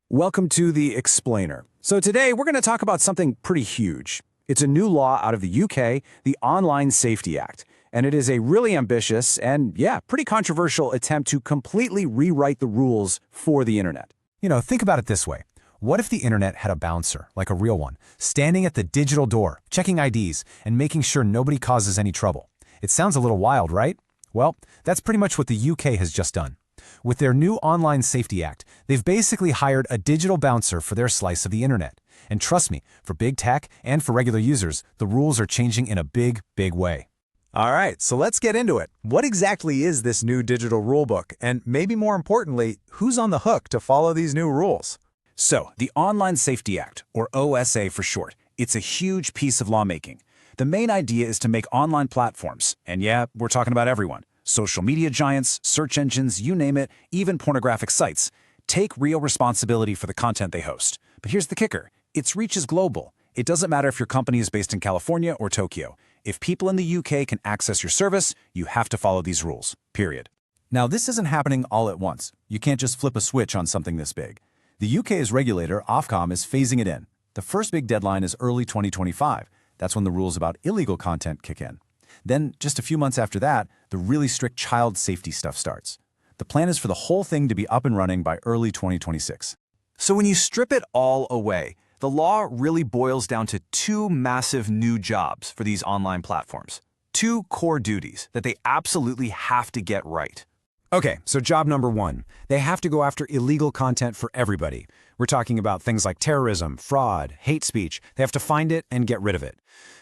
Welcome to The Explainer. So today we're going to talk about something pretty huge. It's a new law out of the UK, the Online Safety Act. And it is a really ambitious and, pretty controversial attempt to completely rewrite the rules for the internet. Think about it this way. What if the internet had a bouncer, like a real one, standing at the digital door, checking IDs, and making sure nobody causes any trouble? It sounds a little wild, right? Well, that's pretty much what the UK has just done. With their new Online Safety Act, they've basically hired a digital bouncer for their slice of the internet. And trust me, for big tech and for regular users, the rules are changing in a big, big way. All right, so let's get into it. What exactly is this new digital rulebook? And maybe more importantly, who's on the hook to follow these new rules? So, the Online Safety Act, or OSA for short, it's a huge piece of lawmaking. The main idea is to make online platforms, and we're talking about everyone, social media giants, search engines, you name it, even pornographic sites, take real responsibility for the content they host. But here's the kicker. Its reach is global. It doesn't matter if your company is based in California or Tokyo. If people in the UK can access your service, you have to follow these rules, period. Now, this isn't happening all at once. You can't just flip a switch on something this big. The UK's regulator, Ofcom, is phasing it in. The first big deadline is early 2025. That's when the rules about illegal content kick in. Then, just a few months after that, the really strict child safety stuff starts. The plan is for the whole thing to be up and running by early 2026. So when you strip it all away, the law really boils down to two massive new jobs for these online platforms. Two core duties that they absolutely have to get right. Okay, so job number one, they have to go after illegal content for everybody. We're talking about things like terrorism, fraud, hate speech. They have to find it and get rid of it.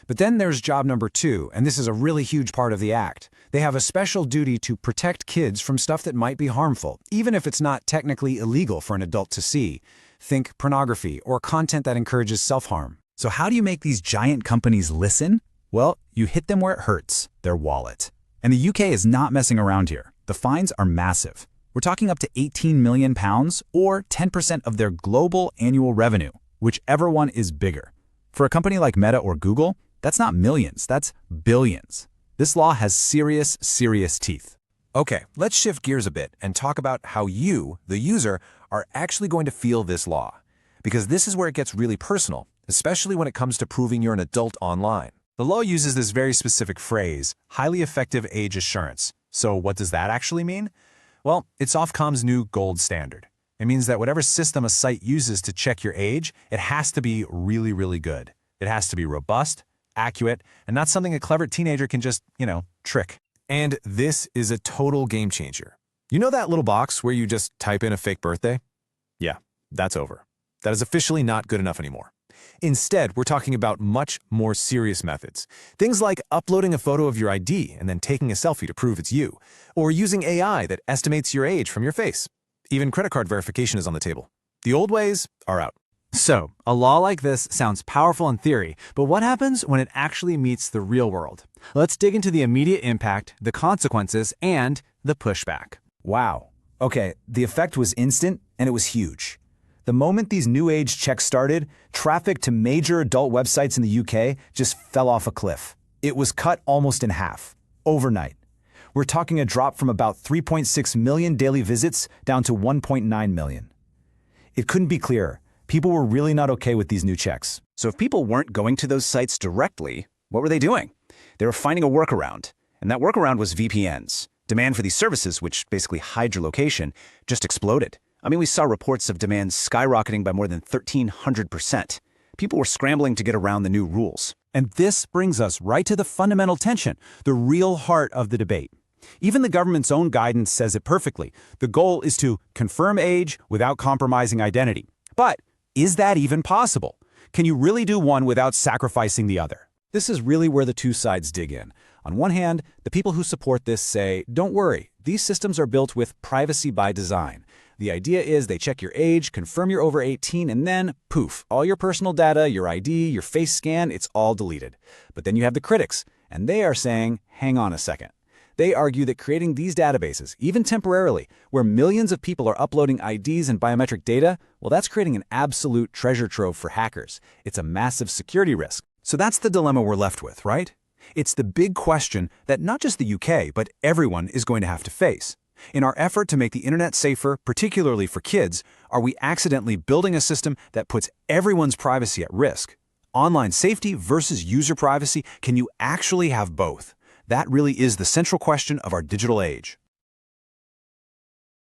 But then there's job number two, and this is a really huge part of the act. They have a special duty to protect kids from stuff that might be harmful, even if it's not technically illegal for an adult to see. Think pornography or content that encourages self-harm. So how do you make these giant companies listen? Well, you hit them where it hurts, their wallet. And the UK is not messing around here. The fines are massive. We're talking up to £18 million or 10% of their global annual revenue, whichever one is bigger. For a company like Meta or Google, that's not millions, that's billions. This law has serious, serious teeth. Okay, let's shift gears a bit and talk about how you, the user, are actually going to feel this law. Because this is where it gets really personal, especially when it comes to proving you're an adult online. The law uses this very specific phrase, highly effective age assurance. So what does that actually mean? Well, it's Ofcom's new gold standard. It means that whatever system a site uses to check your age, it has to be really, really good. It has to be robust, accurate, and not something a clever teenager can just, trick. And this is a total game changer. You know that little box where you just type in a fake birthday? Yeah, that's over. That is officially not good enough anymore. Instead, we're talking about much more serious methods. Things like uploading a photo of your ID and then taking a selfie to prove it's you, or using AI that estimates your age from your face. Even credit card verification is on the table. The old ways are out. So, a law like this sounds powerful in theory, but what happens when it actually meets the real world? Let's dig into the immediate impact, the consequences, and the pushback. Wow. Okay, the effect was instant and it was huge. The moment these new age checks started, traffic to major adult websites in the UK just fell off a cliff. It was cut almost in half, overnight. We're talking a drop from about 3.6 million daily visits down to 1.9 million. It couldn't be clearer. People were really not okay with these new checks. So if people weren't going to those sites directly, what were they doing? They were finding a workaround, and that workaround was VPNs. Demand for these services, which basically hide your location, just exploded. I mean, we saw reports of demand skyrocketing by more than 1,300%. People were scrambling to get around the new rules. And this brings us right to the fundamental tension, the real heart of the debate. Even the government's own guidance says it perfectly. The goal is to confirm age without compromising identity. But is that even possible? Can you really do one without sacrificing the other? This is really where the two sides dig in. On one hand, the people who support this say, don't worry, these systems are built with privacy by design. The idea is they check your age, confirm you're over 18, and then, poof, all your personal data, your ID, your face scan, it's all deleted. But then you have the critics, and they are saying, hang on a second. They argue that creating these databases, even temporarily, where millions of people are uploading IDs and biometric data, well, that's creating an absolute treasure trove for hackers. It's a massive security risk. So that's the dilemma we're left with, right? It's the big question that not just the UK, but everyone is going to have to face. In our effort to make the internet safer, particularly for kids, are we accidentally building a system that puts everyone's privacy at risk? Online safety versus user privacy, can you actually have both? That really is the central question of our digital age.